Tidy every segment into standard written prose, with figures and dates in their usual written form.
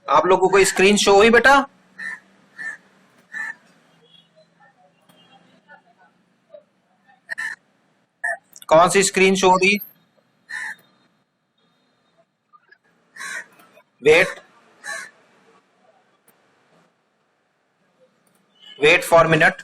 आप लोगों को स्क्रीन शो हुई बेटा? कौन सी स्क्रीन शो हो रही? Wait wait for minute.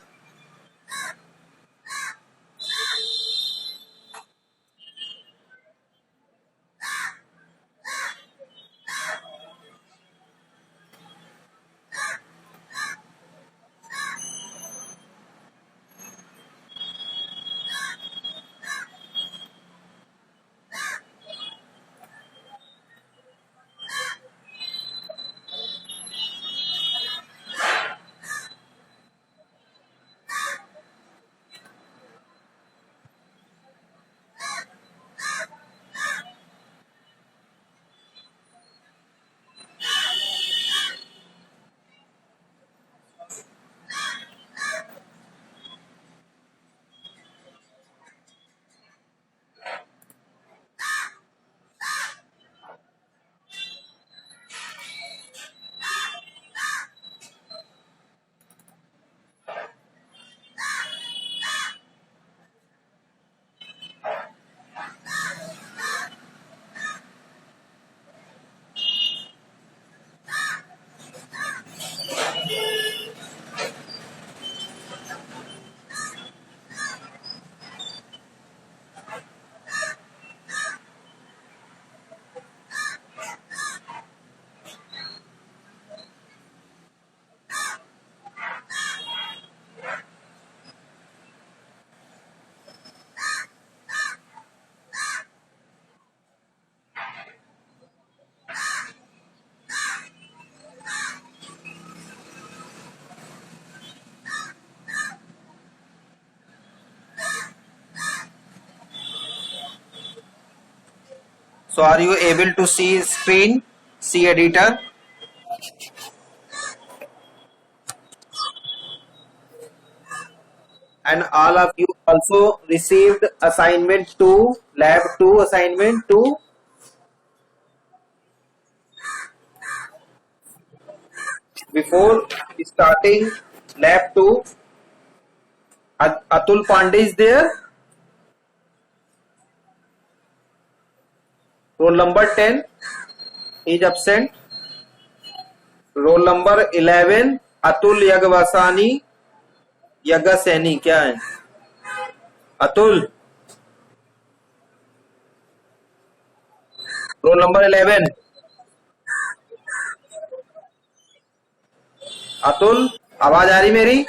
So are you able to see screen, see editor? And all of you also received assignment 2, lab 2 assignment 2. Before starting lab 2, Atul Pandey is there. Roll number 10 is absent. Roll number 11 Atul Yagvasani Yagaseni. क्या है Atul? Roll number 11 Atul, आवाज आ रही मेरी?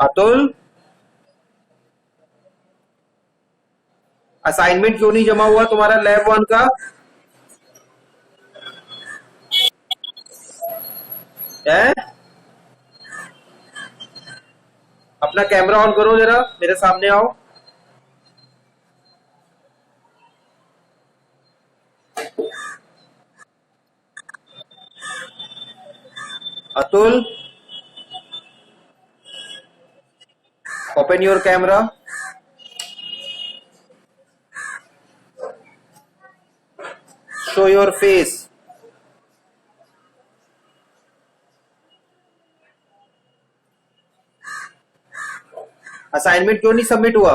Atul, assignment क्यों नहीं जमा हुआ तुम्हारा लैब 1 का? है? अपना कैमरा ऑन करो, जरा मेरे सामने आओ। Atul, open your camera. Show your face. Assignment क्यों नहीं सबमिट हुआ?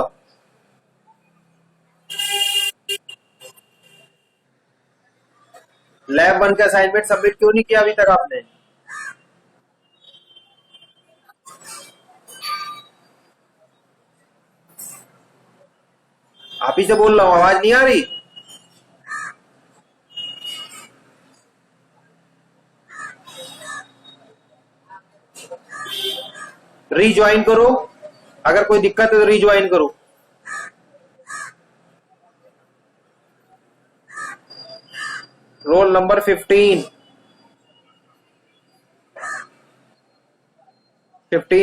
लैब 1 का असाइनमेंट सबमिट क्यों नहीं किया अभी तक आपने? आप ही से बोल रहा हूं, आवाज नहीं आ रही? रीज्वाइन करो, अगर कोई दिक्कत है तो रीज्वाइन करो। Roll number 15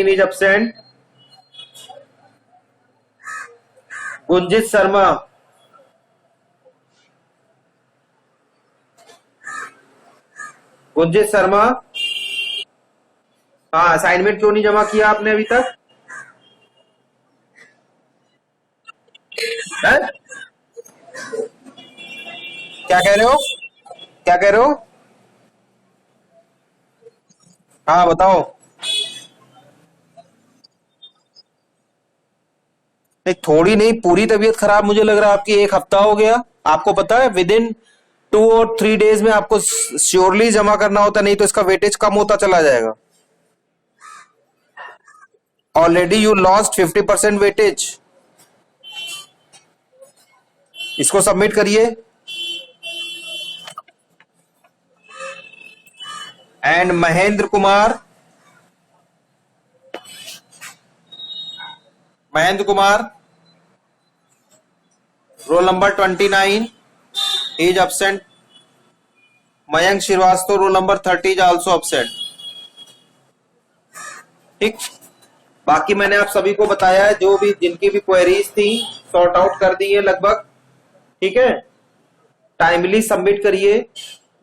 is absent. Gunjit Sharma, Gunjit Sharma, हाँ, असाइनमेंट क्यों नहीं जमा किया आपने अभी तक? है? क्या कह रहे हो? क्या कह रहे हो? हाँ बताओ। नहीं, थोड़ी नहीं, पूरी तबीयत खराब मुझे लग रहा है आपकी। 1 हफ्ता हो गया। आपको पता है विद इन 2 और 3 डेज में आपको श्योरली जमा करना होता, नहीं तो इसका वेटेज कम होता चला जाएगा। Already you lost 50% weightage. इसको सबमिट करिए। And Mahendra Kumar, roll number 29 is absent. Mayank Shrivastava, roll number 30 is also absent. ठीक, बाकी मैंने आप सभी को बताया है, जो भी जिनकी भी क्वेरीज थी सॉर्ट आउट कर दी है लगभग। ठीक है, टाइमली सबमिट करिए।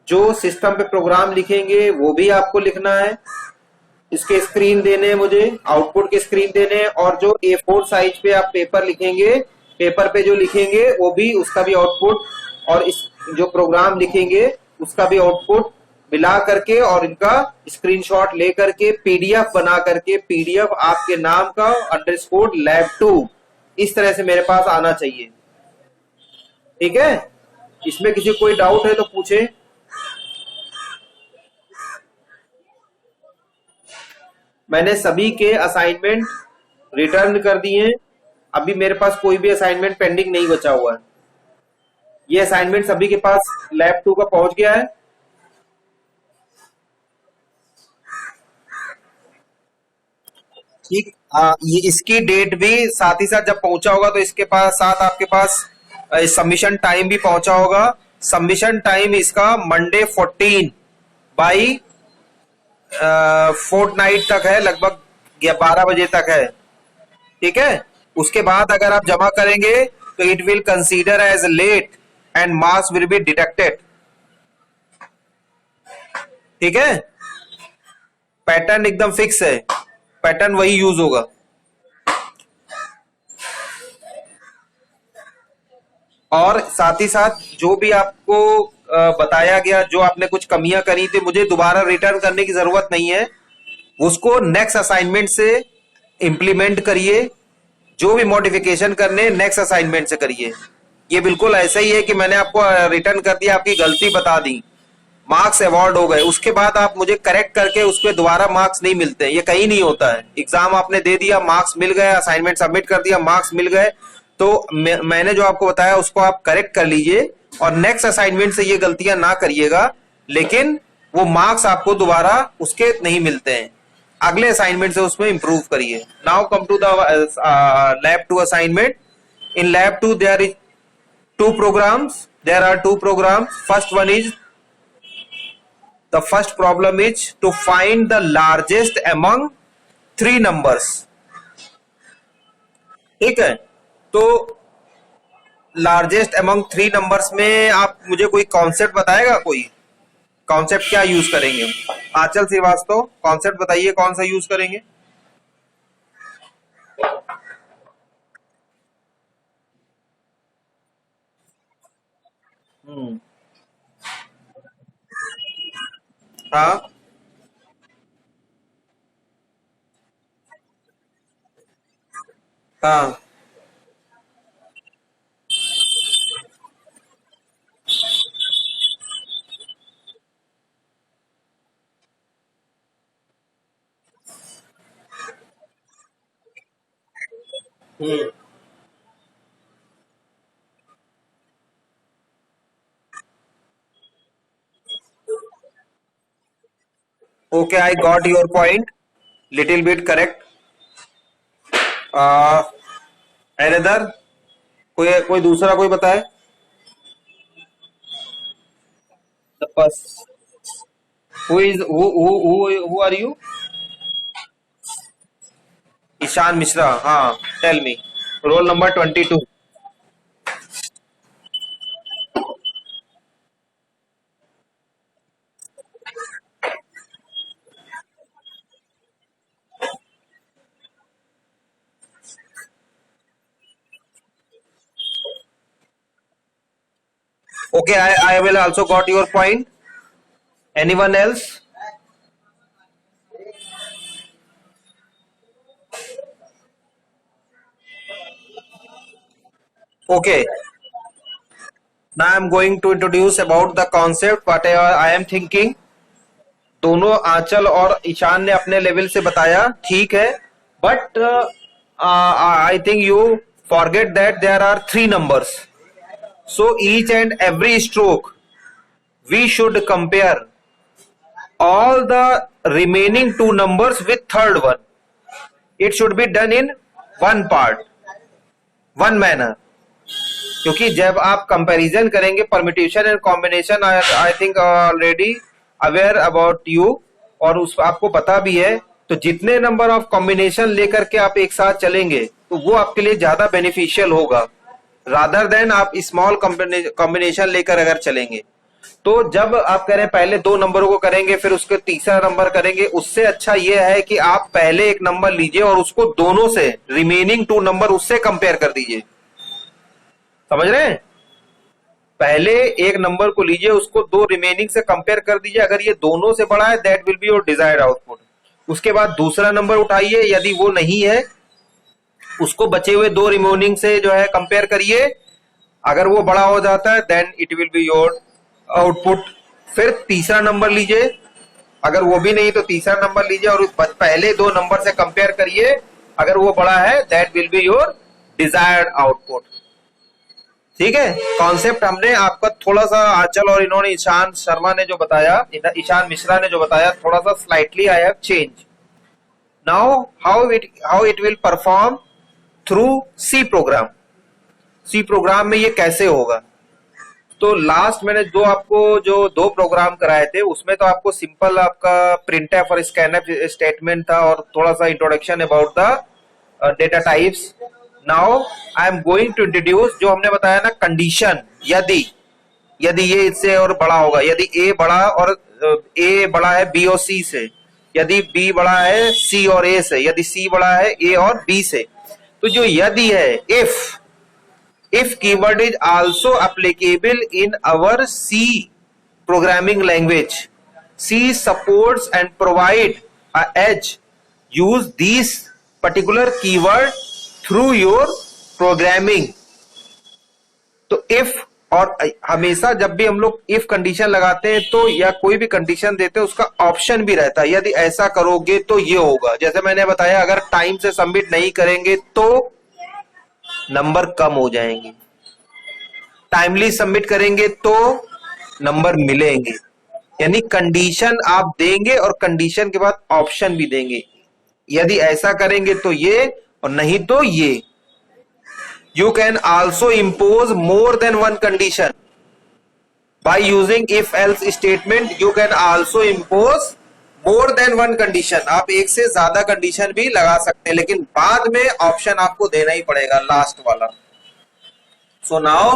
जो सिस्टम पे प्रोग्राम लिखेंगे वो भी आपको लिखना है। इसके स्क्रीन देने हैं मुझे, आउटपुट के स्क्रीन देने हैं, और जो A4 साइज पे आप पेपर लिखेंगे, पेपर पे जो लिखेंगे वो भी, उसका भी आउटपुट, और इस जो प्रोग्राम लिखेंगे उसका भी आउटपुट मिला करके, और इनका स्क्रीनशॉट ले करके PDF बना करके, PDF आपके नाम का _ lab2 इस तरह से मेरे पास आना चाहिए। ठीक है, इसमें किसी कोई डाउट है तो पूछे। मैंने सभी के असाइनमेंट रिटर्न कर दिए। अभी मेरे पास कोई भी असाइनमेंट पेंडिंग नहीं बचा हुआ है। ये असाइनमेंट सभी के पास लैब 2 का पहुंच गया है। ठीक, ये इसकी डेट भी साथ ही साथ जब पहुंचा होगा तो इसके पास साथ आपके पास सबमिशन टाइम भी पहुंचा होगा। सबमिशन टाइम इसका मंडे 14 बाई फोर्टनाइट तक है, लगभग 12 बजे तक है। ठीक है, उसके बाद अगर आप जमा करेंगे तो it will consider as late and marks will be deducted. ठीक है, पैटर्न एकदम फिक्स है, पैटर्न वही यूज होगा। और साथ ही साथ जो भी आपको बताया गया, जो आपने कुछ कमियां करी थी, मुझे दोबारा रिटर्न करने की जरूरत नहीं है, उसको नेक्स्ट असाइनमेंट से इंप्लीमेंट करिए। जो भी मॉडिफिकेशन करने नेक्स्ट असाइनमेंट से करिए। ये बिल्कुल ऐसा ही है कि मैंने आपको रिटर्न कर दिया, आपकी गलती बता दी, मार्क्स अवॉर्ड हो गए, उसके बाद आप मुझे करेक्ट करके उस पर दोबारा मार्क्स नहीं मिलते, ये कहीं नहीं होता है। एग्जाम आपने दे दिया, मार्क्स मिल गए, असाइनमेंट सबमिट कर दिया, मार्क्स मिल गए, तो मैंने जो आपको बताया उसको आप करेक्ट कर लीजिए और नेक्स्ट असाइनमेंट से ये गलतियां ना करिएगा, लेकिन वो मार्क्स आपको दोबारा उसके नहीं मिलते हैं, अगले असाइनमेंट से उसमें इंप्रूव करिए। Now come to the lab 2 assignment. In lab 2 there is 2 programs. There are 2 programs. The first problem is to find the largest among 3 numbers. ठीक है, तो लार्जेस्ट अमंग 3 नंबर्स में आप मुझे कोई कॉन्सेप्ट बताएगा? कोई कॉन्सेप्ट क्या यूज करेंगे? आंचल श्रीवास्तव, कॉन्सेप्ट बताइए कौन सा यूज करेंगे? हाँ, हाँ, okay, I got your point, little bit correct. Another, कोई कोई दूसरा कोई बताए? The first, who are you? Ishaan Mishra, हाँ, tell me, roll number 22। Okay, I will also got your point. Anyone else? Okay, now I am going to introduce about the concept what I am thinking. दोनों आंचल और ईशान ने अपने level से बताया, ठीक है, but I think you forget that there are 3 numbers. So each and every stroke we should compare all the remaining 2 numbers with third one. It should be done in one part, one manner. क्योंकि जब आप comparison करेंगे permutation and combination, I think already aware about you, और उस आपको पता भी है, तो जितने नंबर ऑफ कॉम्बिनेशन लेकर के आप एक साथ चलेंगे तो वो आपके लिए ज्यादा बेनिफिशियल होगा, रादर देन आप स्मॉल कॉम्बिनेशन लेकर अगर चलेंगे। तो जब आप कह रहे हैं पहले 2 नंबरों को करेंगे फिर उसके तीसरा नंबर करेंगे, उससे अच्छा ये है कि आप पहले एक नंबर लीजिए और उसको दोनों से रिमेनिंग 2 नंबर उससे कंपेयर कर दीजिए। समझ रहे हैं? पहले एक नंबर को लीजिए, उसको 2 रिमेनिंग से कंपेयर कर दीजिए, अगर ये दोनों से बड़ा है that will be your desired output. उसके बाद दूसरा नंबर उठाइए, यदि वो नहीं है उसको बचे हुए 2 रिमेनिंग से जो है कंपेयर करिए, अगर वो बड़ा हो जाता है then it will be your output. फिर तीसरा नंबर लीजिए, अगर वो भी नहीं तो तीसरा नंबर लीजिए और पहले 2 नंबर से कंपेयर करिए, अगर वो बड़ा है that will be your desired output. ठीक है, कॉन्सेप्ट हमने आपका थोड़ा सा आंचल और इन्होंने ईशान शर्मा ने जो बताया, ईशान मिश्रा ने जो बताया, थोड़ा सा slightly I have change. Now how it will perform through C program. C program में ये कैसे होगा? तो लास्ट मैंने आपको जो 2 प्रोग्राम कराए थे उसमें तो आपको सिंपल आपका प्रिंटफ और स्कैनफ स्टेटमेंट था और थोड़ा सा introduction about the data types. Now I am going to introduce, जो हमने बताया ना कंडीशन, यदि ये इससे और बड़ा होगा, यदि ए बड़ा और ए बड़ा है बी और सी से, यदि बी बड़ा है सी और ए से, यदि सी बड़ा है ए और बी से, तो जो यदि है if keyword is also applicable in our C programming language, C supports and provide a edge, use these particular keyword through your programming. तो if, और हमेशा जब भी हम लोग if कंडीशन लगाते हैं तो या कोई भी कंडीशन देते हैं उसका ऑप्शन भी रहता है, यदि ऐसा करोगे तो ये होगा। जैसे मैंने बताया, अगर टाइम से सबमिट नहीं करेंगे तो नंबर कम हो जाएंगे, टाइमली सबमिट करेंगे तो नंबर मिलेंगे। यानी कंडीशन आप देंगे और कंडीशन के बाद ऑप्शन भी देंगे, यदि ऐसा करेंगे तो ये और नहीं तो ये। You can also impose more than one condition by using if else statement. You can also impose more than one condition. आप एक से ज्यादा कंडीशन भी लगा सकते हैं, लेकिन बाद में ऑप्शन आपको देना ही पड़ेगा, लास्ट वाला। So now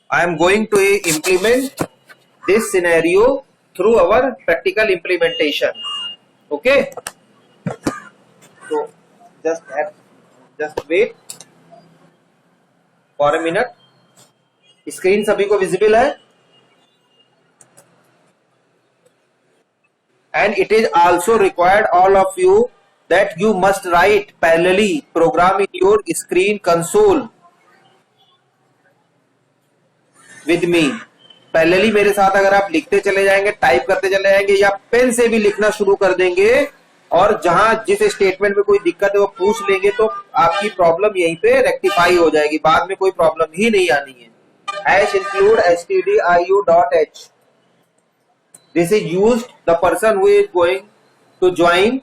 I am going to implement this scenario through our practical implementation. Okay? So just wait for a minute. Screen सभी को विजिबल है? And it is also required all of you that you must write parallelly program in your screen console with me. Parallelly मेरे साथ अगर आप लिखते चले जाएंगे, टाइप करते चले जाएंगे या पेन से भी लिखना शुरू कर देंगे और जहां जिस स्टेटमेंट में कोई दिक्कत है वो पूछ लेंगे तो आपकी प्रॉब्लम यहीं पे रेक्टिफाई हो जाएगी, बाद में कोई प्रॉब्लम ही नहीं आनी है। hash include stdio.h, this is used the person who is going to join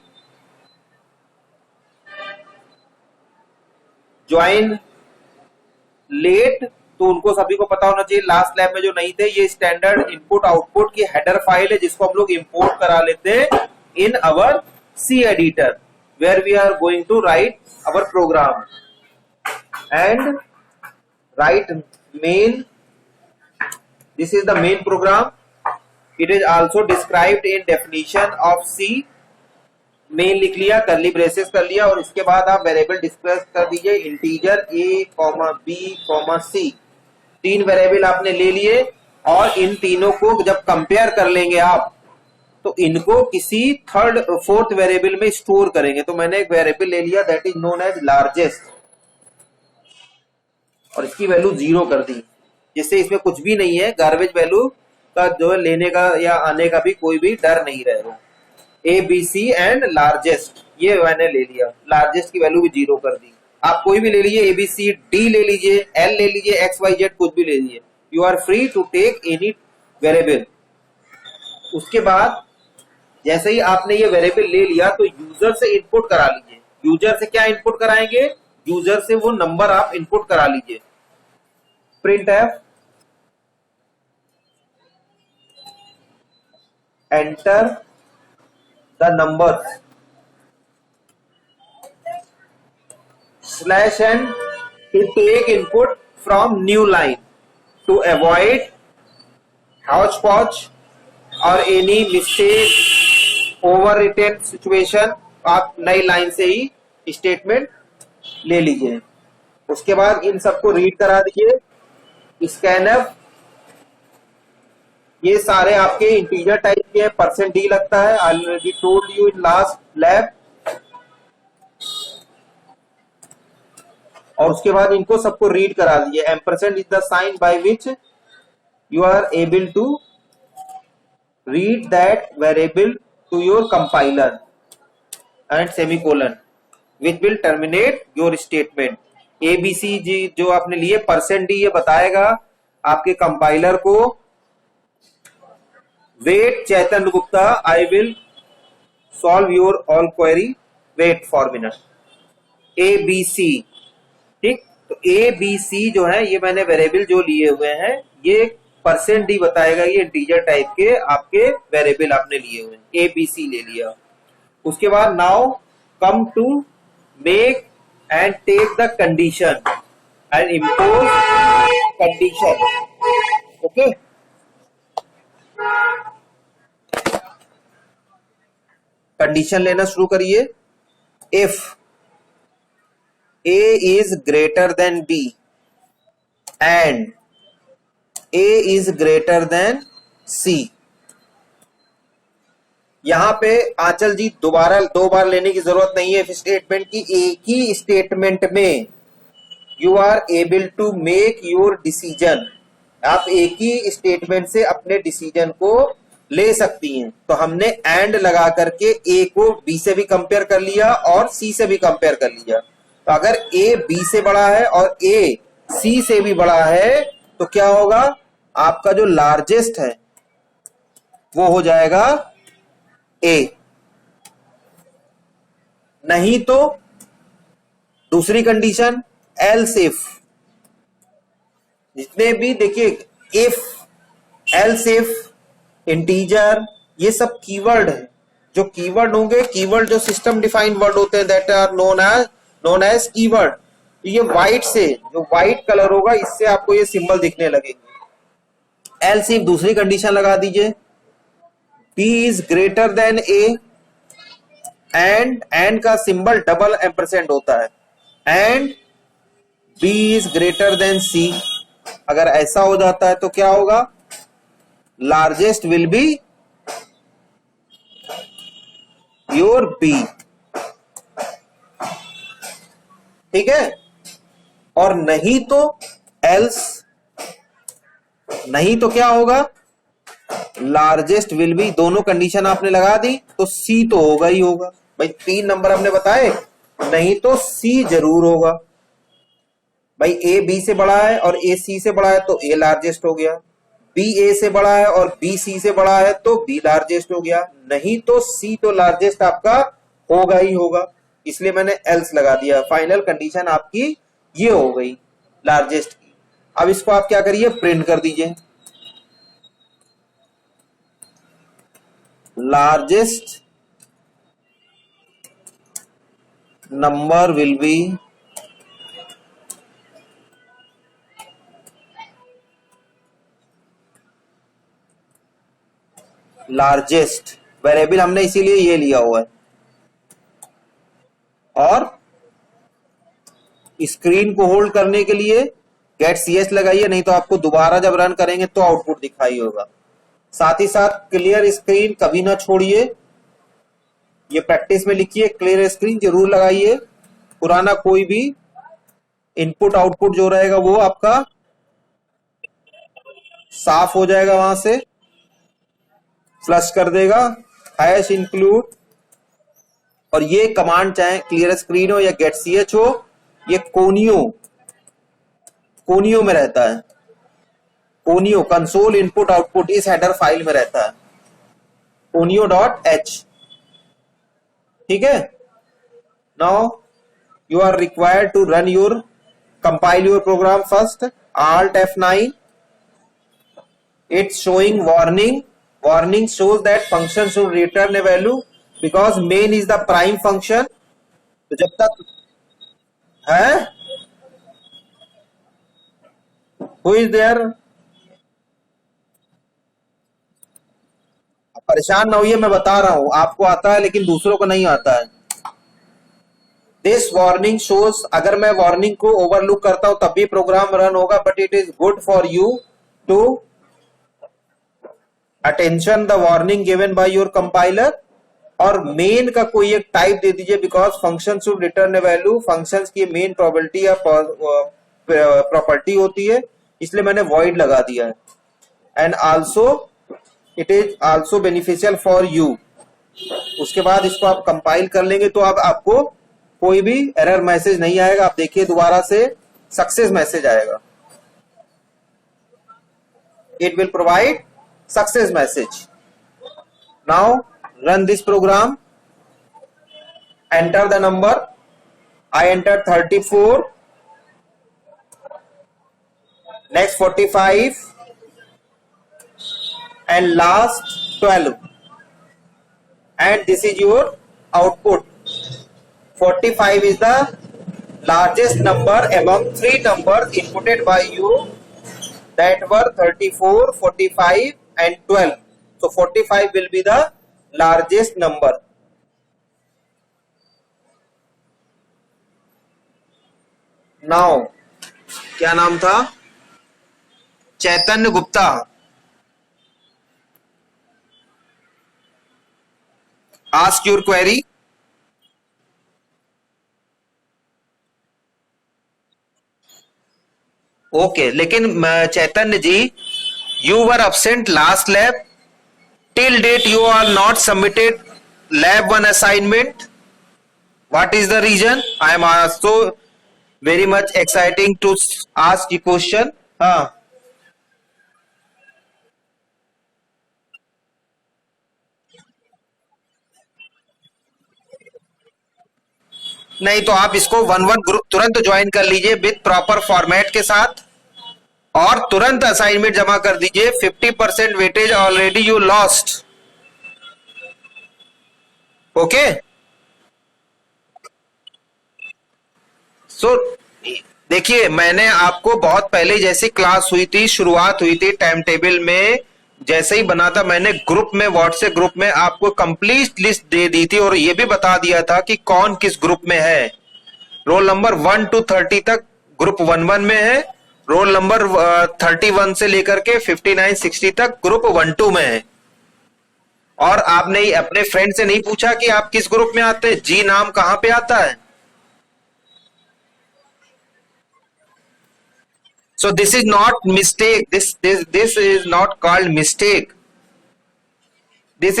late, तो उनको सभी को पता होना चाहिए, लास्ट लैब में जो नहीं थे, ये स्टैंडर्ड इनपुट आउटपुट की हेडर फाइल है जिसको हम लोग इंपोर्ट करा लेते हैं in our C editor where we are going to write our program and write main, this is the main program, it is also described in definition of C. Main लिख लिया, करली ब्रेसेस कर लिया और इसके बाद आप वेरिएबल डिस्क्लोज कर दीजिए, integer a, b, c, 3 variable आपने ले लिए और इन तीनों को जब कंपेयर कर लेंगे आप तो इनको किसी थर्ड फोर्थ वेरिएबल में स्टोर करेंगे। तो मैंने एक वेरिएबल ले लिया that is known as largest और इसकी वैल्यू 0 कर दी, जिससे इसमें कुछ भी नहीं है, गार्बेज वैल्यू का जो है लेने का या आने का भी कोई भी डर नहीं रहेगा। A B C and largest ये मैंने ले लिया, लार्जेस्ट की वैल्यू भी 0 कर दी। आप कोई भी ले लीजिए, ए बी सी डी ले लीजिए, एल ले लीजिए, एक्स वाई जेड कुछ भी ले लीजिए, you are free to take any variable. उसके बाद जैसे ही आपने ये वेरिएबल ले लिया तो यूजर से इनपुट करा लीजिए। यूजर से क्या इनपुट कराएंगे? यूजर से वो नंबर आप इनपुट करा लीजिए। Print f enter the number slash n to take input from new line to avoid hotchpotch और any mistake overwritten situation. आप नई लाइन से ही स्टेटमेंट ले लीजिए। उसके बाद इन सबको रीड करा दीजिए। स्कैनफ ये सारे आपके इंटीजर टाइप के हैं, %d लगता है, I already told you in last lab. और उसके बाद इनको सबको रीड करा दीजिए। Ampersand is the sign by which you are able to read that variable to your compiler and semicolon which will terminate your statement. ABC जी जो आपने लिए %d ये बताएगा आपके कंपाइलर को, wait Chaitanya Gupta I will solve your all query, wait for minute. ABC ठीक, तो एबीसी जो है ये मैंने वेरिएबल जो लिए हुए हैं ये %d बताएगा, ये इंटीजर टाइप के आपके वेरिएबल आपने लिए हुए हैं, एबीसी ले लिया। उसके बाद now come to make and take the condition and impose condition. Okay. Condition लेना शुरू करिए. If A is greater than B and A is greater than C. यहां पे आंचल जी दोबारा दो बार लेने की जरूरत नहीं है इफ स्टेटमेंट की. एक ही स्टेटमेंट में you are able to make your decision. आप एक ही स्टेटमेंट से अपने डिसीजन को ले सकती हैं. तो हमने एंड लगा करके ए को बी से भी कंपेयर कर लिया और सी से भी कंपेयर कर लिया. तो अगर ए बी से बड़ा है और ए सी से भी बड़ा है तो क्या होगा, आपका जो लार्जेस्ट है वो हो जाएगा ए. नहीं तो दूसरी कंडीशन एल्स इफ. जितने भी देखिए इफ, एल्स इफ, इंटीजर, ये सब कीवर्ड है. जो कीवर्ड होंगे, कीवर्ड जो सिस्टम डिफाइंड वर्ड होते हैं that are known as keyword. तो ये व्हाइट से, जो व्हाइट कलर होगा इससे आपको ये सिंबल दिखने लगेंगे. एल्स इफ दूसरी कंडीशन लगा दीजिए. B is greater than A and का सिंबल डबल एम्परसेंट होता है. And B is greater than C. अगर ऐसा हो जाता है तो क्या होगा, largest will be your B. ठीक है. और नहीं तो एल्स, नहीं तो क्या होगा, लार्जेस्ट विल बी. दोनों कंडीशन आपने लगा दी तो सी तो होगा ही होगा. भाई 3 नंबर हमने बताए, नहीं तो सी जरूर होगा. भाई ए बी से बड़ा है और ए सी से बड़ा है तो ए लार्जेस्ट हो गया. बी ए से बड़ा है और बी सी से बड़ा है तो बी लार्जेस्ट हो गया. नहीं तो सी तो लार्जेस्ट आपका होगा ही होगा. इसलिए मैंने एल्स लगा दिया. फाइनल कंडीशन आपकी ये हो गई लार्जेस्ट की. अब इसको आप क्या करिए, प्रिंट कर दीजिए. Largest number will be largest. Variable हमने इसीलिए ये लिया हुआ है. और स्क्रीन को होल्ड करने के लिए गेट CS लगाइए, नहीं तो आपको दोबारा जब रन करेंगे तो आउटपुट दिखाई होगा. साथ ही साथ क्लियर स्क्रीन कभी ना छोड़िए. ये प्रैक्टिस में लिखिए, क्लियर स्क्रीन जरूर लगाइए. पुराना कोई भी इनपुट आउटपुट जो रहेगा वो आपका साफ हो जाएगा, वहां से फ्लश कर देगा. Hash include. और ये कमांड चाहे क्लियर स्क्रीन हो या गेट CH हो, ये कोनियो में रहता है. कोनियो कंसोल इनपुट आउटपुट इस हेडर फाइल में रहता है, conio.h. ठीक है. Now you are required to run your compile your program. First Alt F9. It's showing warning. Warning shows that function should return a value because main is the prime function. तो जब तक है who is there, परेशान ना होइए, मैं बता रहा हूं. आपको आता है लेकिन दूसरों को नहीं आता है. This warning shows. अगर मैं वार्निंग को ओवरलुक करता हूं तब भी प्रोग्राम रन होगा, but it is good for you to attention the warning given by your compiler. और मेन का कोई एक टाइप दे दीजिए because function should return a value. Functions की मेन प्रोबेबिलिटी या प्रॉपर्टी होती है, इसलिए मैंने वॉइड लगा दिया है. And also it is also beneficial for you. उसके बाद इसको आप कंपाइल कर लेंगे तो अब आपको कोई भी एरर मैसेज नहीं आएगा. आप देखिए दोबारा से सक्सेस मैसेज आएगा. It will provide success message. Now run this program. Enter the number. I entered 34. Next 45 and last 12. And this is your output. 45 is the largest number among three numbers inputted by you that were 34, 45 and 12. So 45 will be the largest number. Now क्या नाम था? Chaitanya Gupta. Ask your query. Okay लेकिन Chaitanya ji, you were absent last lab. Till date you are not submitted lab 1 assignment. What is the reason? I am also very much exciting to ask the question. हाँ, नहीं तो आप इसको 1-1 group तुरंत join कर लीजिए with proper format के साथ और तुरंत असाइनमेंट जमा कर दीजिए. 50% weightage already you lost. Okay, so देखिए, मैंने आपको बहुत पहले जैसी क्लास हुई थी, शुरुआत हुई थी टाइम टेबल में, जैसे ही बना था मैंने ग्रुप में, व्हाट्सएप ग्रुप में आपको कंप्लीट लिस्ट दे दी थी और ये भी बता दिया था कि कौन किस ग्रुप में है. रोल नंबर 1 to 30 तक ग्रुप 1-1 में है. रोल नंबर 31 से लेकर के 59-60 तक ग्रुप 1-2 में है. और आपने अपने फ्रेंड से नहीं पूछा कि आप किस ग्रुप में आते हैं, जी नाम कहां पे आता है. So this is not mistake. This is not called mistake. This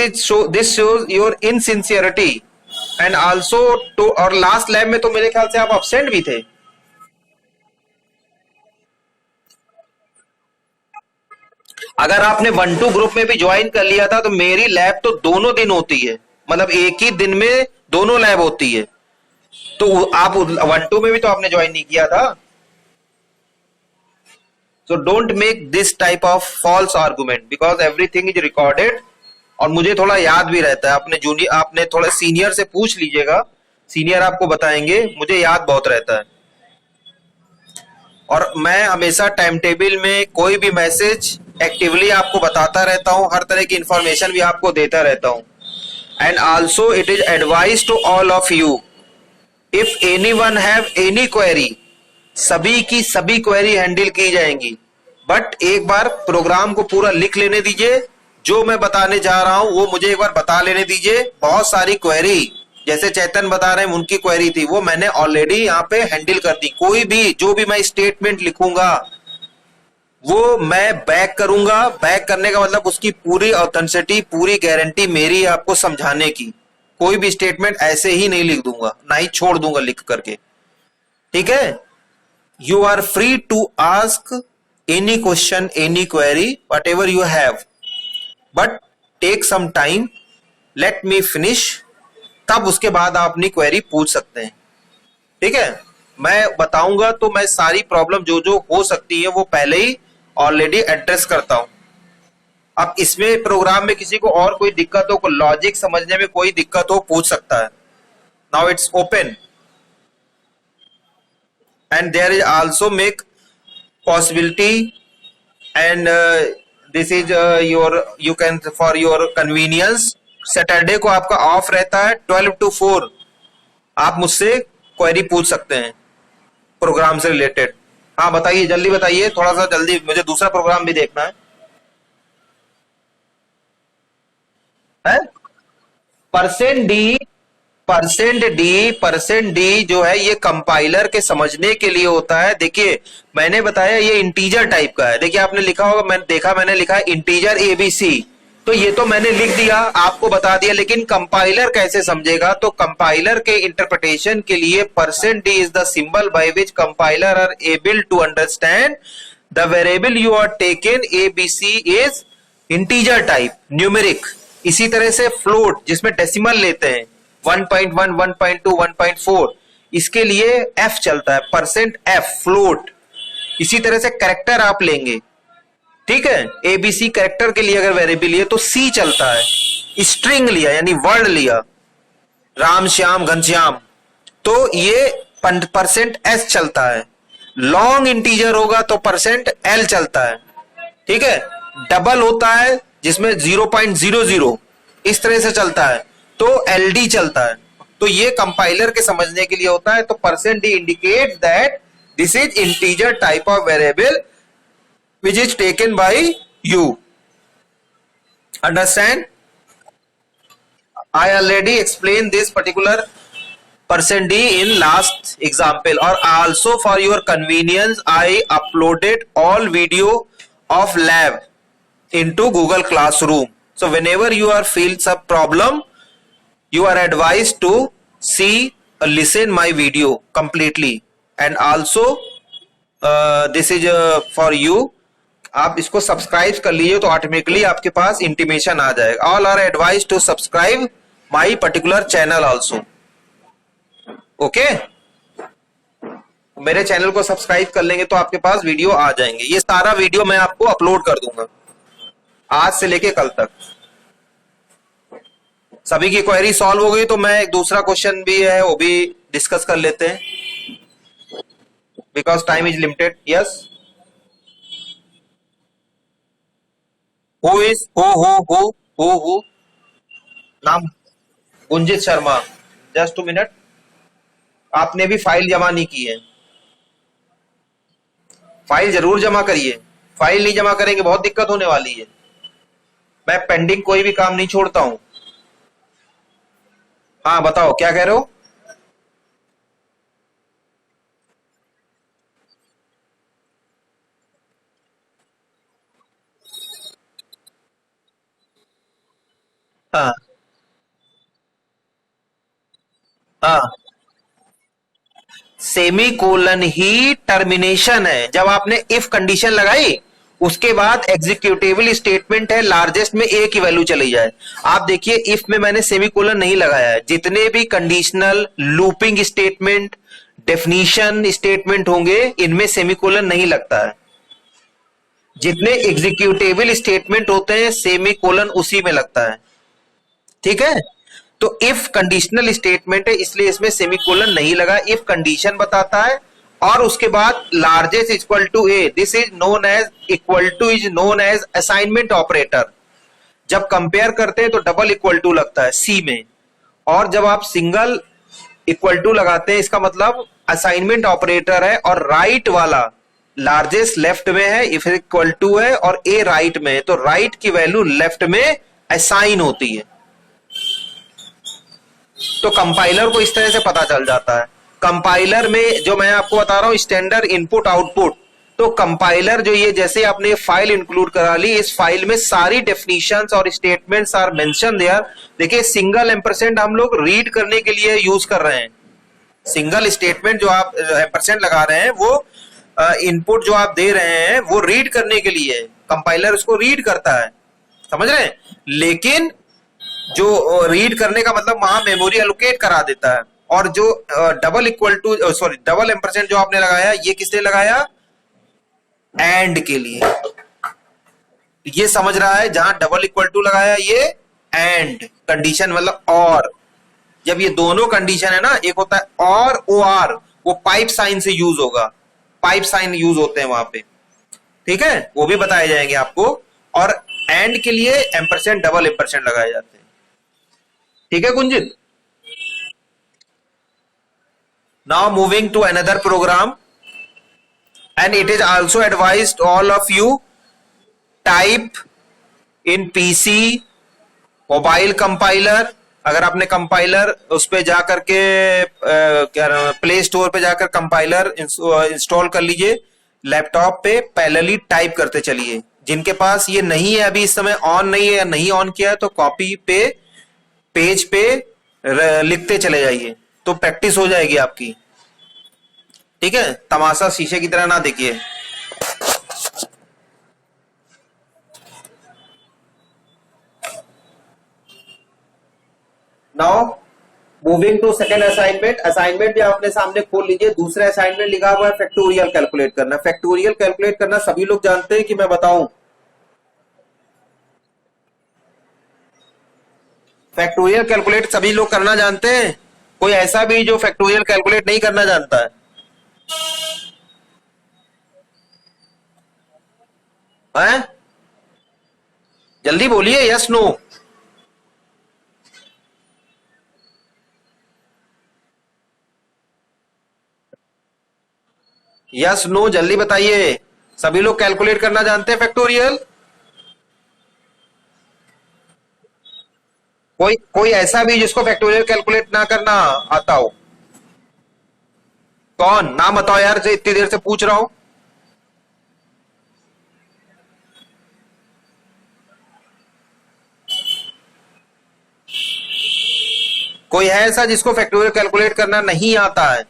shows your insincerity. And also to और लास्ट लैब में तो मेरे ख्याल से आप absent भी थे. अगर आपने 1-2 ग्रुप में भी ज्वाइन कर लिया था तो मेरी लैब तो दोनों दिन होती है, मतलब एक ही दिन में दोनों लैब होती है. तो आप 1-2 में भी तो आपने ज्वाइन नहीं किया था. So don't make this type of false argument because everything is recorded. और मुझे थोड़ा याद भी रहता है. अपने जूनियर, आपने थोड़ा सीनियर से पूछ लीजिएगा, सीनियर आपको बताएंगे. मुझे याद बहुत रहता है और मैं हमेशा टाइम टेबल में कोई भी मैसेज एक्टिवली आपको बताता रहता हूं, हर तरह की इंफॉर्मेशन भी आपको देता रहता हूं. And also it is advice to all of you, if anyone have any query, सभी की सभी क्वेरी हैंडल की जाएंगी. बट एक बार प्रोग्राम को पूरा लिख लेने दीजिए. जो मैं बताने जा रहा हूं वो मुझे एक बार बता लेने दीजिए. बहुत सारी क्वेरी, जैसे चैतन बता रहे हैं उनकी क्वेरी थी, वो मैंने ऑलरेडी यहाँ पे हैंडल कर दी. कोई भी जो भी मैं स्टेटमेंट लिखूंगा वो मैं बैक करूंगा. बैक करने का मतलब उसकी पूरी ऑथेंटिसिटी, पूरी गारंटी मेरी है आपको समझाने की. कोई भी स्टेटमेंट ऐसे ही नहीं लिख दूंगा, ना ही छोड़ दूंगा लिख करके. ठीक है? You are free to ask any question, any query, whatever you have. But take some time. Let me finish. तब उसके बाद आप अपनी क्वेरी पूछ सकते हैं. ठीक है? मैं बताऊंगा तो मैं सारी प्रॉब्लम जो जो हो सकती है वो पहले ही ऑलरेडी एड्रेस करता हूं. अब इसमें प्रोग्राम में किसी को और कोई दिक्कत हो, लॉजिक समझने में कोई दिक्कत हो, पूछ सकता है. Now it's open. And there is also make possibility and this is you can for your convenience. Saturday को आपका ऑफ रहता है 12 to 4. आप मुझसे क्वेरी पूछ सकते हैं प्रोग्राम से रिलेटेड. हाँ बताइए, जल्दी बताइए, थोड़ा सा जल्दी, मुझे दूसरा प्रोग्राम भी देखना है. परसेंट डी जो है ये कंपाइलर के समझने के लिए होता है. देखिए मैंने बताया ये इंटीजर टाइप का है. देखिए आपने लिखा होगा, मैंने लिखा है इंटीजर एबीसी, तो ये तो मैंने लिख दिया, आपको बता दिया. लेकिन कंपाइलर कैसे समझेगा? तो कंपाइलर के इंटरप्रिटेशन के लिए %d is the symbol by which compiler are able to understand the variable you are taken. ABC is integer type, numeric. इसी तरह से फ्लोट जिसमें डेसिमल लेते हैं 1.1, 1.2, 1.4, इसके लिए f चलता है, %f फ्लोट. इसी तरह से कैरेक्टर आप लेंगे. ठीक है? एबीसी कैरेक्टर के लिए अगर वेरिएबल लिए तो C चलता है. स्ट्रिंग लिया यानी वर्ड लिया, राम श्याम घनश्याम, तो ये परसेंट एस चलता है, लॉन्ग इंटीजर होगा तो परसेंट एल चलता है, ठीक है। डबल होता है जिसमें 0.00 इस तरह से चलता है तो एलडी चलता है। तो ये कंपाइलर के समझने के लिए होता है। तो percent D indicate that this is integer type of variable which is taken by you. Understand? I already explained this particular percent D in last example, or also for your convenience I uploaded all video of lab into Google Classroom. So whenever you are feel some problem, you are advised to see listen my video completely, and also this is for you. आप इसको subscribe कर लीजिए तो automatically आपके पास intimation आ जाएगा। All are advise to subscribe my particular channel also. Okay, मेरे channel को सब्सक्राइब कर लेंगे तो आपके पास वीडियो आ जाएंगे। ये सारा वीडियो मैं आपको अपलोड कर दूंगा आज से लेके कल तक। सभी की क्वेरी सॉल्व हो गई तो मैं एक दूसरा क्वेश्चन भी है वो भी डिस्कस कर लेते हैं, because time is limited. Yes, who नाम गुंजित शर्मा। जस्ट 2 मिनट, आपने भी फाइल जमा नहीं की है। फाइल जरूर जमा करिए, फाइल नहीं जमा करेंगे बहुत दिक्कत होने वाली है। मैं पेंडिंग कोई भी काम नहीं छोड़ता हूं। हाँ बताओ क्या कह रहे हो? हाँ हाँ, सेमी कोलन ही टर्मिनेशन है। जब आपने इफ कंडीशन लगाई उसके बाद एग्जीक्यूटेबल स्टेटमेंट है लार्जेस्ट में ए की वैल्यू चली जाए। आप देखिए इफ में मैंने सेमी कोलन नहीं लगाया है। जितने भी conditional, looping statement, definition statement होंगे इनमें सेमी कोलन नहीं लगता है। जितने एग्जीक्यूटेबल स्टेटमेंट होते हैं सेमी कोलन उसी में लगता है, ठीक है। तो इफ कंडीशनल स्टेटमेंट है इसलिए इसमें सेमीकोलन नहीं लगा। इफ कंडीशन बताता है और उसके बाद largest equal to A, this is known as equal to is known as assignment operator. जब कंपेयर करते हैं तो डबल इक्वल टू लगता है सी में, और जब आप सिंगल इक्वल टू लगाते हैं इसका मतलब असाइनमेंट ऑपरेटर है और राइट वाला लार्जेस्ट लेफ्ट में है, इफ इक्वल टू है और ए राइट में है तो राइट की वैल्यू लेफ्ट में असाइन होती है। तो कंपाइलर को इस तरह से पता चल जाता है। कंपाइलर में जो मैं आपको बता रहा हूं स्टैंडर्ड इनपुट आउटपुट, तो कंपाइलर जो ये जैसे आपने फाइल इंक्लूड करा ली, इस फाइल में सारी डेफिनेशंस और स्टेटमेंट्स आर मेंशन देयर। देखिए सिंगल एम्परसेंट हम लोग रीड करने के लिए यूज कर रहे हैं। सिंगल स्टेटमेंट जो आप एम्परसेंट लगा रहे हैं वो इनपुट जो आप दे रहे हैं वो रीड करने के लिए, कंपाइलर उसको रीड करता है, समझ रहे हैं। लेकिन जो रीड करने का मतलब वहां मेमोरी एलोकेट करा देता है। और जो double equal to sorry double ampersand जो आपने लगाया ये किसने लगाया? एंड के लिए। ये समझ रहा है जहां डबल इक्वल टू लगाया ये एंड कंडीशन मतलब और। जब ये दोनों कंडीशन है ना, एक होता है और ओ आर, वो पाइप साइन से यूज होगा, पाइप साइन यूज होते हैं वहां पे, ठीक है, वो भी बताए जाएंगे आपको। और एंड के लिए एम्परसेंट डबल एम्परसेंट लगाए जाते हैं, ठीक है Kunjit. Now moving to another program, and it is also advised all of you type in PC mobile compiler. अगर आपने कंपाइलर उस पे जाकर के क्या प्ले स्टोर पे जाकर कंपाइलर इंस्टॉल कर लीजिए, लैपटॉप पे पैरेलली टाइप करते चलिए। जिनके पास ये नहीं है अभी इस समय ऑन नहीं है या नहीं ऑन किया है तो कॉपी पे पेज पे लिखते चले जाइए तो प्रैक्टिस हो जाएगी आपकी, ठीक है। तमाशा शीशे की तरह ना देखिए। Now moving to second assignment. Assignment भी आपने सामने खोल लीजिए। दूसरा असाइनमेंट लिखा हुआ है फैक्टोरियल कैलकुलेट करना। फैक्टोरियल कैलकुलेट करना सभी लोग जानते हैं कि मैं बताऊं? फैक्टोरियल कैलकुलेट सभी लोग करना जानते हैं? कोई ऐसा भी जो फैक्टोरियल कैलकुलेट नहीं करना जानता है? जल्दी बोलिए, यस नो। यस नो जल्दी बताइए। सभी लोग कैलकुलेट करना जानते हैं फैक्टोरियल? कोई ऐसा भी जिसको फैक्टोरियल कैलकुलेट ना करना आता हो? कौन? नाम बताओ यार, से इतनी देर से पूछ रहा हूं। कोई है ऐसा जिसको फैक्टोरियल कैलकुलेट करना नहीं आता है?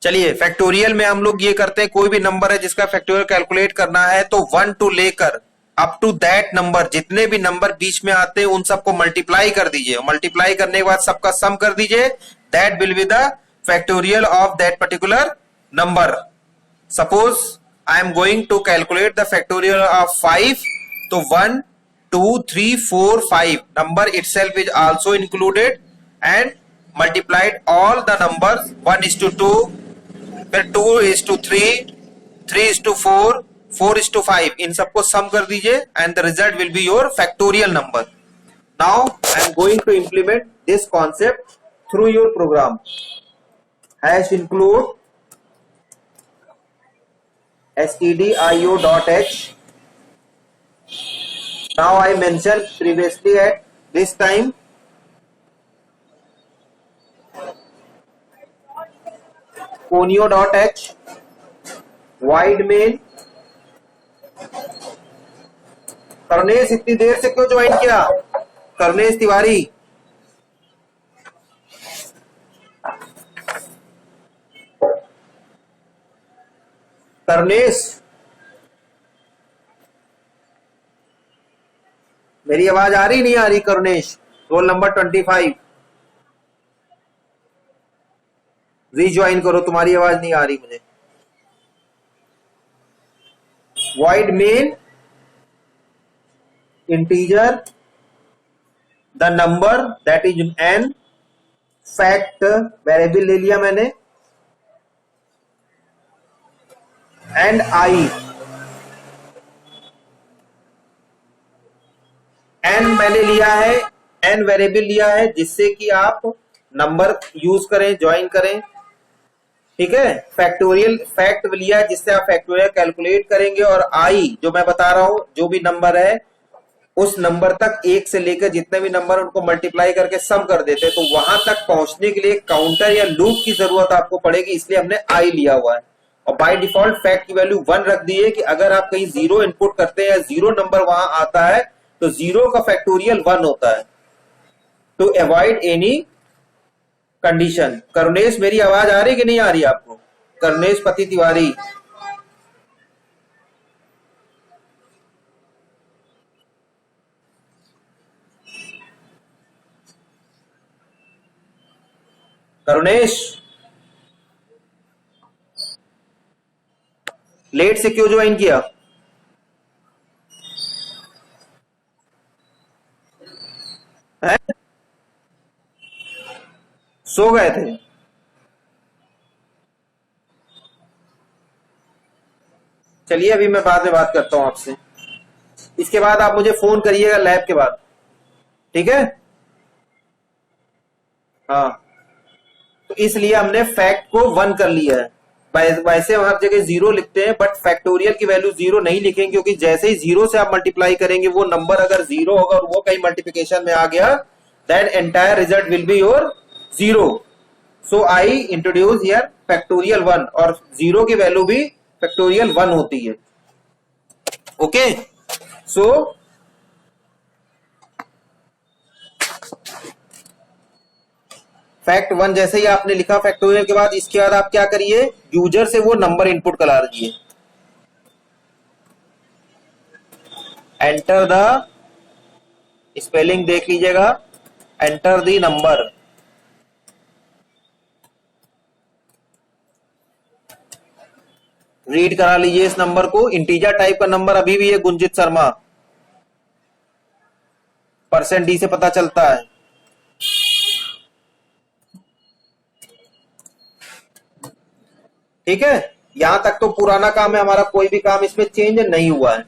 चलिए, फैक्टोरियल में हम लोग ये करते हैं, कोई भी नंबर है जिसका फैक्टोरियल कैलकुलेट करना है तो 1 टू लेकर अप टू दैट नंबर, जितने भी नंबर बीच में आते हैं उन सबको मल्टीप्लाई कर दीजिए। मल्टीप्लाई करने के बाद सबका सम कर दीजिए। That will be the factorial of that particular number. Suppose I am going to calculate the factorial of 5, तो 1 2 3 4 5 number itself is also included and multiplied all the numbers 1:2, फिर 2:3, 3:4, 4:5, इन सबको सम कर दीजिए and the result will be your factorial number. Now I am going to implement this concept through your program. Hash include stdio.h। now I mentioned previously at this time conio.h, void main। कर्नेश इतनी देर से क्यों join किया? कर्नेश तिवारी। कर्नेश, मेरी आवाज आ रही नहीं आ रही? कर्नेश, roll number 25, rejoin करो, तुम्हारी आवाज नहीं आ रही मुझे। void main integer the number that is n, fact variable ले लिया मैंने, एंड i। n मैंने लिया है, n वेरिएबल लिया है जिससे कि आप नंबर यूज करें, ज्वाइन करें। ठीक है, फैक्टोरियल फैक्ट लिया है जिससे आप फैक्टोरियल कैलकुलेट करेंगे, और i जो मैं बता रहा हूं, जो भी नंबर है उस नंबर तक, एक से लेकर जितने भी नंबर उनको मल्टीप्लाई करके सम कर देते हैं। तो वहां तक पहुंचने के लिए काउंटर या लूप की जरूरत आपको पड़ेगी, इसलिए हमने i लिया हुआ है। और बाय डिफॉल्ट फैक्ट की वैल्यू 1 रख दी है कि अगर आप कहीं 0 इनपुट करते हैं या 0 नंबर वहां आता है तो 0 का फैक्टोरियल 1 होता है, to avoid any condition. Karunesh, मेरी आवाज आ रही कि नहीं आ रही आपको? करुणेश पति तिवारी। करुणेश, लेट से क्यों ज्वाइन किया? है? सो गए थे? चलिए, अभी मैं बाद में बात करता हूं आपसे। इसके बाद आप मुझे फोन करिएगा लैब के बाद, ठीक है? हाँ, तो इसलिए हमने फैक्ट को 1 कर लिया है। वैसे हर जगह 0 लिखते हैं, बट फैक्टोरियल की वैल्यू 0 नहीं लिखेंगे, क्योंकि जैसे ही 0 से आप मल्टीप्लाई करेंगे, वो नंबर अगर 0 होगा और वो कहीं मल्टीप्लिकेशन में आ गया, then entire result will be your 0। So I introduce here factorial 1, और 0 की वैल्यू भी फैक्टोरियल 1 होती है। ओके, सो फैक्ट 1 जैसे ही आपने लिखा फैक्टोरियल के बाद, इसके बाद आप क्या करिए, यूजर से वो नंबर इनपुट करा दीजिए। एंटर द, स्पेलिंग देख लीजिएगा, एंटर द नंबर। रीड करा लीजिए इस नंबर को। इंटीजर टाइप का नंबर अभी भी है, गुंजित शर्मा। परसेंट डी से पता चलता है। ठीक है, यहां तक तो पुराना काम है हमारा, कोई भी काम इसमें चेंज नहीं हुआ है।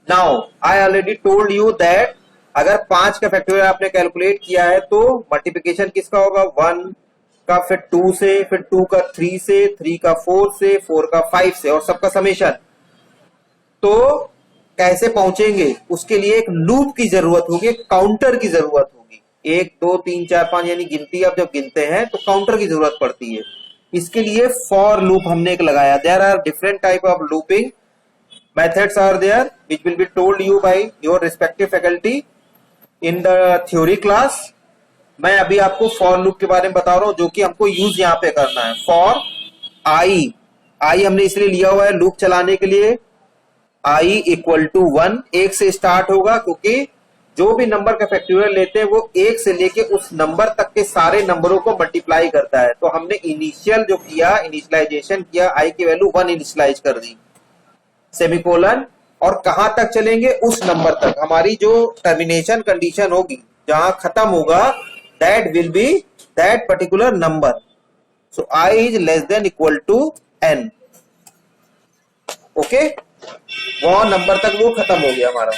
Now I already told you that अगर 5 का फैक्टोरियल आपने कैलकुलेट किया है तो मल्टीप्लिकेशन किसका होगा, 1 का, फिर 2 से, फिर 2 का 3 से, 3 का 4 से, 4 का 5 से, और सबका समेशन। तो कैसे पहुंचेंगे, उसके लिए एक लूप की जरूरत होगी, एक काउंटर की जरूरत होगी। 1 2 3 4 5 यानी गिनती आप जब गिनते हैं तो काउंटर की जरूरत पड़ती है। इसके लिए फॉर लूप हमने एक लगाया। There are different type of looping methods are there which will be told you by your respective faculty in the theory class। मैं अभी आपको फॉर लूप के बारे में बता रहा हूं जो कि हमको यूज यहां पे करना है। फॉर आई हमने इसलिए लिया हुआ है लूप चलाने के लिए। आई इक्वल टू 1, 1 से स्टार्ट होगा क्योंकि जो भी नंबर का फैक्टोरियल लेते हैं वो 1 से लेके उस नंबर तक के सारे नंबरों को मल्टीप्लाई करता है। तो हमने इनिशियल जो किया, इनिशियलाइजेशन किया, आई की वैल्यू 1 इनिशियलाइज कर दी, सेमीकोलन, और कहां तक चलेंगे, उस नंबर तक। हमारी जो टर्मिनेशन कंडीशन होगी जहां खत्म होगा, that will be that particular number. So I is less than equal to n. Okay, वो नंबर तक वो खत्म हो गया हमारा।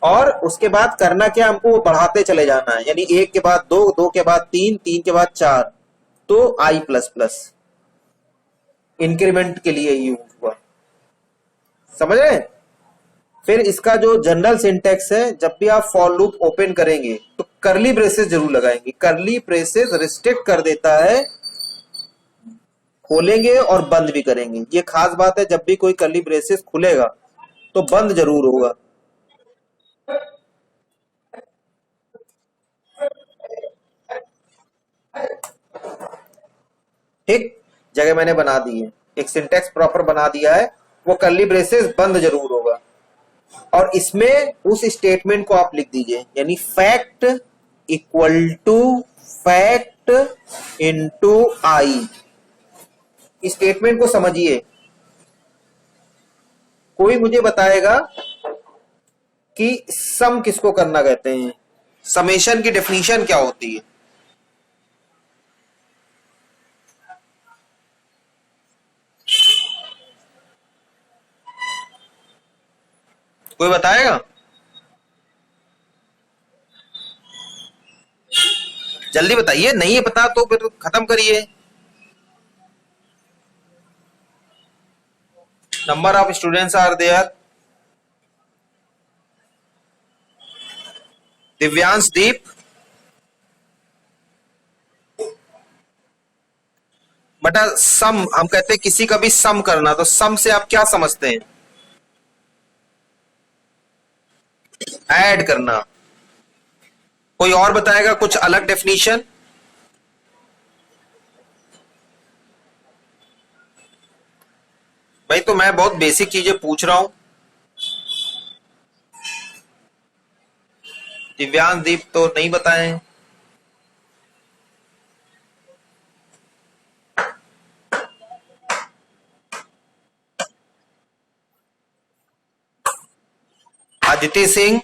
और उसके बाद करना क्या, हमको बढ़ाते चले जाना है, यानी 1 के बाद 2, 2 के बाद 3, 3 के बाद 4, तो आई प्लस प्लस इंक्रीमेंट के लिए यूज हुआ। समझ रहे हैं? फिर इसका जो जनरल सिंटेक्स है, जब भी आप फॉर लूप ओपन करेंगे तो करली ब्रेसेस जरूर लगाएंगे। करली ब्रेसेस रिस्ट्रिक्ट कर देता है, खोलेंगे और बंद भी करेंगे। ये खास बात है, जब भी कोई करली ब्रेसेस खुलेगा तो बंद जरूर होगा। ठीक, जगह मैंने बना दी है, एक सिंटेक्स प्रॉपर बना दिया है, वो करली ब्रेसेस बंद जरूर होगा। और इसमें उस स्टेटमेंट को आप लिख दीजिए, यानी fact equal to fact into I. Statement को समझिए। कोई मुझे बताएगा कि सम किसको करना कहते हैं, समेशन की डेफिनेशन क्या होती है? कोई बताएगा? जल्दी बताइए, नहीं है पता तो फिर खत्म करिए। Number of students are there. Divyansh, Deep, बटा सम हम कहते हैं किसी का भी सम करना, तो सम से आप क्या समझते हैं? ऐड करना। कोई और बताएगा कुछ अलग डेफिनेशन? भाई तो मैं बहुत बेसिक चीजें पूछ रहा हूं। दिव्यांश, दीप तो नहीं बताए। आदित्य सिंह,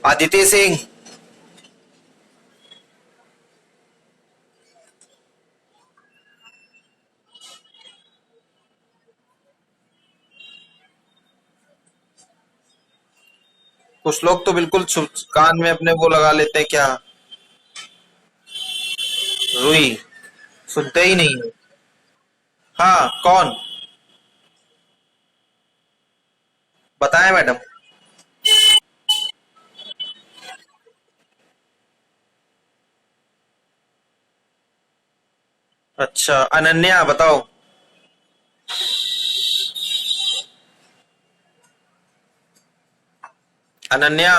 आदित्य सिंह, कुछ लोग तो बिल्कुल कान में अपने वो लगा लेते हैं, क्या रुई, सुनते ही नहीं है। हाँ, कौन बताएं मैडम? अच्छा, अनन्या बताओ। अनन्या,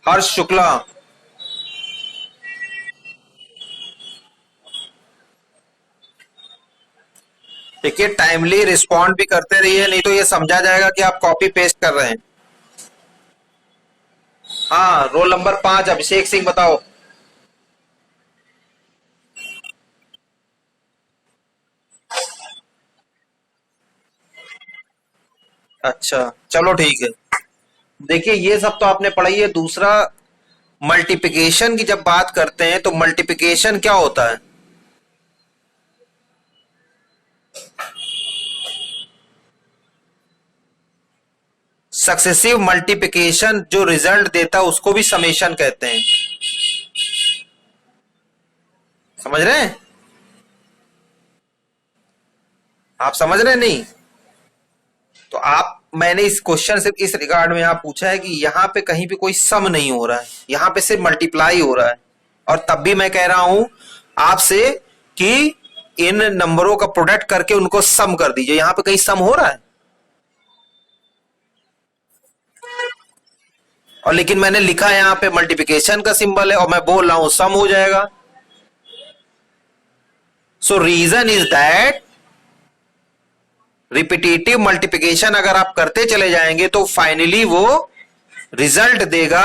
हर्ष शुक्ला, देखिए टाइमली रिस्पॉन्ड भी करते रहिए, नहीं तो ये समझा जाएगा कि आप कॉपी पेस्ट कर रहे हैं। हाँ, रोल नंबर 5 अभिषेक सिंह बताओ। अच्छा चलो ठीक है। देखिए ये सब तो आपने पढ़ाई है। दूसरा, मल्टीप्लिकेशन की जब बात करते हैं तो मल्टीप्लिकेशन क्या होता है? सक्सेसिव मल्टीप्लिकेशन जो रिजल्ट देता है उसको भी समेशन कहते हैं। समझ रहे हैं? आप समझ रहे हैं? नहीं तो आप, मैंने इस क्वेश्चन से इस रिगार्ड में आप पूछा है कि यहां पे कहीं पे कोई सम नहीं हो रहा है, यहां पे सिर्फ मल्टीप्लाई हो रहा है। और तब भी मैं कह रहा हूं आपसे कि इन नंबरों का प्रोडक्ट करके उनको सम कर दीजिए। यहां पे कहीं सम हो रहा है? और लेकिन मैंने लिखा है यहां पे मल्टीप्लिकेशन का सिंबल है और मैं बोल रहा हूं सम हो जाएगा। So reason is that repetitive multiplication अगर आप करते चले जाएंगे तो फाइनली वो रिजल्ट देगा,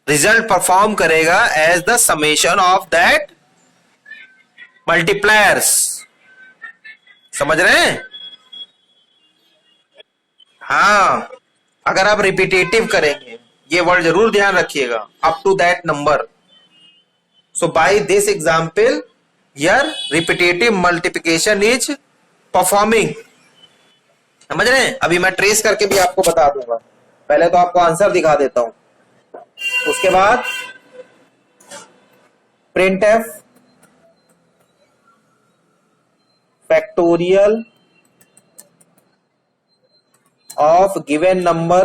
रिजल्ट परफॉर्म करेगा as the summation of that multipliers. समझ रहे हैं? हाँ, अगर आप रिपीटेटिव करेंगे, ये वर्ड जरूर ध्यान रखिएगा, up to that number. So by this example your repetitive multiplication is performing. समझ रहे हैं? अभी मैं ट्रेस करके भी आपको बता दूंगा। पहले तो आपको आंसर दिखा देता हूं, उसके बाद print F factorial of given number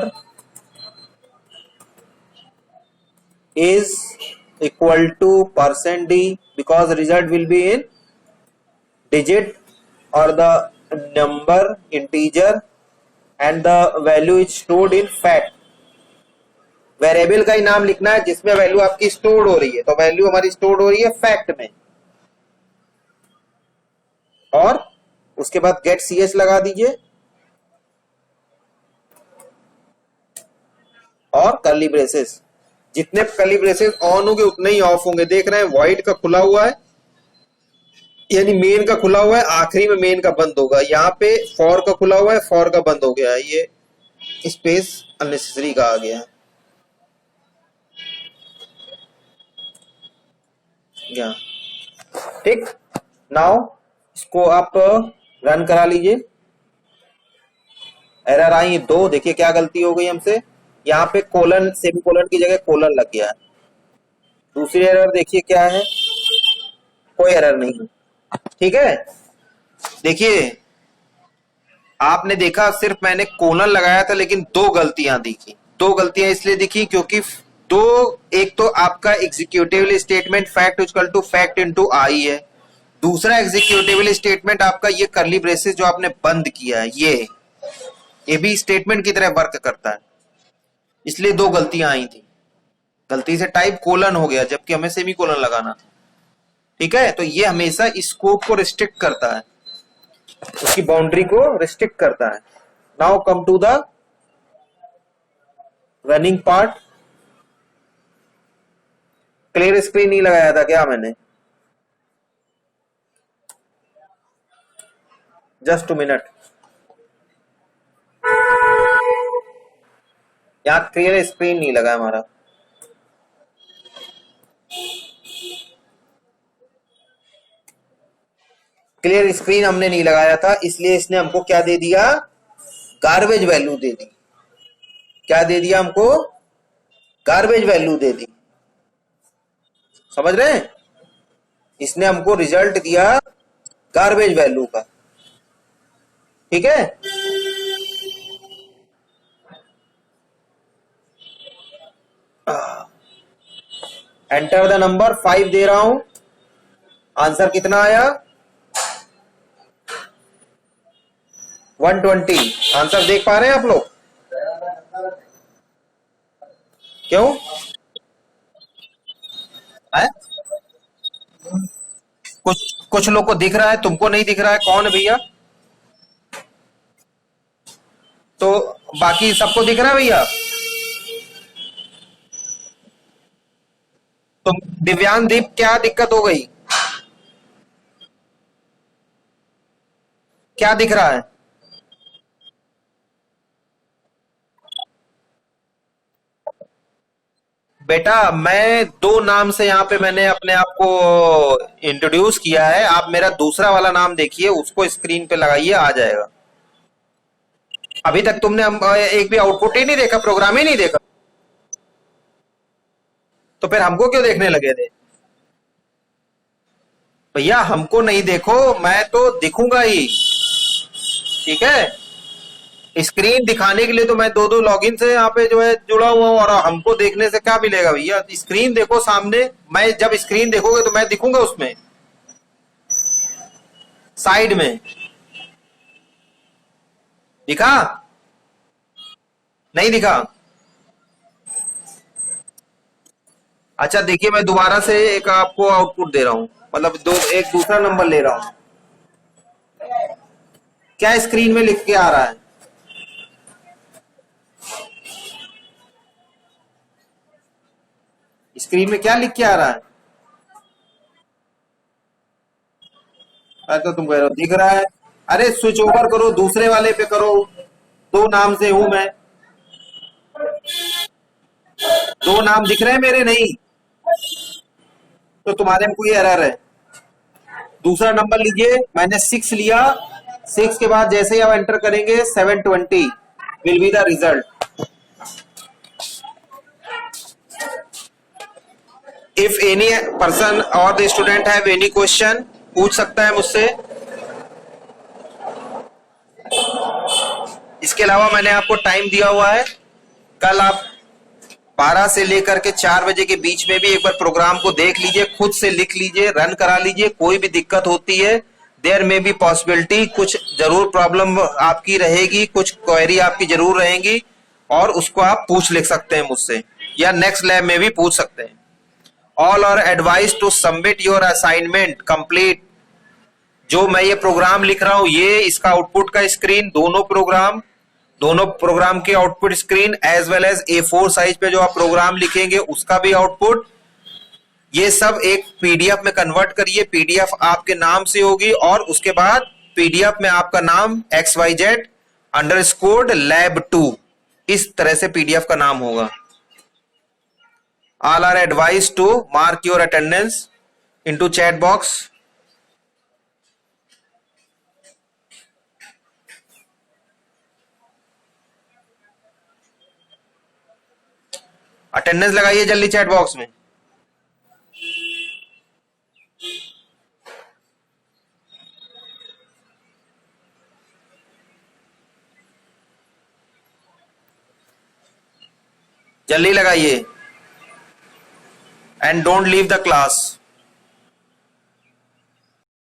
is equal to %d because result will be in digit or the number integer and the value is stored in fact। Variable का ही नाम लिखना है जिसमें वैल्यू आपकी स्टोर्ड हो रही है, तो वैल्यू हमारी स्टोर्ड हो रही है फैक्ट में। और उसके बाद गेट सी एच लगा दीजिए और कर्ली ब्रेसेस। जितने कर्ली ब्रेसेस ऑन होंगे उतने ही ऑफ होंगे। देख रहे हैं वॉइड का खुला हुआ है, यानी मेन का खुला हुआ है, आखिरी में मेन का बंद होगा। यहाँ पे फॉर का खुला हुआ है, फॉर का बंद हो गया है, ये स्पेस अननेसेसरी का आ गया है। ठीक, नाउ इसको आप रन करा लीजिए। एरर आई 2, देखिए क्या गलती हो गई हमसे, यहाँ पे कोलन सेमी कोलन की जगह कोलन लग गया है। दूसरी एरर देखिए क्या है, कोई एरर नहीं है। ठीक है, देखिए आपने देखा सिर्फ मैंने कोलन लगाया था लेकिन दो गलतियां दिखी। दो गलतियां इसलिए दिखी क्योंकि दो, एक तो आपका executive statement fact equal to fact into I है, दूसरा एग्जीक्यूटिव स्टेटमेंट आपका ये कर्ली ब्रेसेस जो आपने बंद किया है ये भी स्टेटमेंट की तरह वर्क करता है, इसलिए दो गलतियां आई थी। गलती से टाइप कोलन हो गया जबकि हमें सेमी कोलन लगाना था। ठीक है, तो ये हमेशा स्कोप को रिस्ट्रिक्ट करता है, उसकी बाउंड्री को रिस्ट्रिक्ट करता है। Now come to the running part. Clear screen नहीं लगाया था क्या मैंने? Just 2 minute. यहां क्लियर स्क्रीन नहीं लगा हमारा। क्लियर स्क्रीन हमने नहीं लगाया था, इसलिए इसने हमको क्या दे दिया, गार्बेज वैल्यू दे दी। क्या दे दिया हमको? गार्बेज वैल्यू दे दी। समझ रहे हैं? इसने हमको रिजल्ट दिया गार्बेज वैल्यू का। ठीक है, एंटर द नंबर 5 दे रहा हूं। आंसर कितना आया? 120। आंसर देख पा रहे हैं आप लोग? क्यों है? कुछ लोग को दिख रहा है, तुमको नहीं दिख रहा है, कौन है भैया? तो बाकी सबको दिख रहा है भैया? तो दिव्यांग दीप क्या दिक्कत हो गई? क्या दिख रहा है? बेटा मैं दो नाम से यहाँ पे मैंने अपने आप को इंट्रोड्यूस किया है, आप मेरा दूसरा वाला नाम देखिए, उसको स्क्रीन पे लगाइए, आ जाएगा। अभी तक तुमने एक भी आउटपुट ही नहीं देखा, प्रोग्राम ही नहीं देखा, तो फिर हमको क्यों देखने लगे थे? भैया हमको नहीं देखो, मैं तो दिखूंगा ही, ठीक है। स्क्रीन दिखाने के लिए तो मैं दो दो लॉगिन से यहाँ पे जो है जुड़ा हुआ हूँ, और हमको देखने से क्या मिलेगा भैया? स्क्रीन देखो सामने, मैं जब स्क्रीन देखोगे तो मैं दिखूंगा उसमें, साइड में। दिखा? नहीं दिखा? अच्छा देखिए, मैं दोबारा से एक आपको आउटपुट दे रहा हूँ, मतलब दो एक दूसरा नंबर ले रहा हूँ। क्या स्क्रीन में लिख के आ रहा है? स्क्रीन में क्या लिख के आ रहा है? अरे तो तुम कह रहे हो दिख रहा है। अरे स्विच ओवर करो, दूसरे वाले पे करो, दो नाम से हूं मैं, दो नाम दिख रहे हैं मेरे? नहीं तो तुम्हारे में कोई एरर है। दूसरा नंबर लीजिए, मैंने 6 लिया, 6 के बाद जैसे ही आप एंटर करेंगे 720 will be the result. If any person और the student have any question, पूछ सकता है मुझसे। इसके अलावा मैंने आपको टाइम दिया हुआ है, कल आप 12 से लेकर के 4 बजे के बीच में भी एक बार प्रोग्राम को देख लीजिए, खुद से लिख लीजिए, रन करा लीजिए। कोई भी दिक्कत होती है, देयर में बी पॉसिबिलिटी, कुछ जरूर प्रॉब्लम आपकी रहेगी, कुछ क्वेरी आपकी जरूर रहेंगी, और उसको आप पूछ लिख सकते हैं मुझसे, या नेक्स्ट लैब में भी पूछ सकते हैं। All are advise to submit your assignment complete. जो मैं ये प्रोग्राम लिख रहा हूं, ये इसका आउटपुट का स्क्रीन, दोनों प्रोग्राम की output screen, as well as A4 size पे जो आप प्रोग्राम लिखेंगे उसका भी आउटपुट, ये सब एक पीडीएफ में कन्वर्ट करिए। पीडीएफ आपके नाम से होगी, और उसके बाद पीडीएफ में आपका नाम XYZ_lab2, इस तरह से पीडीएफ का नाम होगा। All are advise to mark your attendance into chat box. Attendance लगाइए जल्दी चैट बॉक्स में। जल्दी लगाइए, and don't leave the class.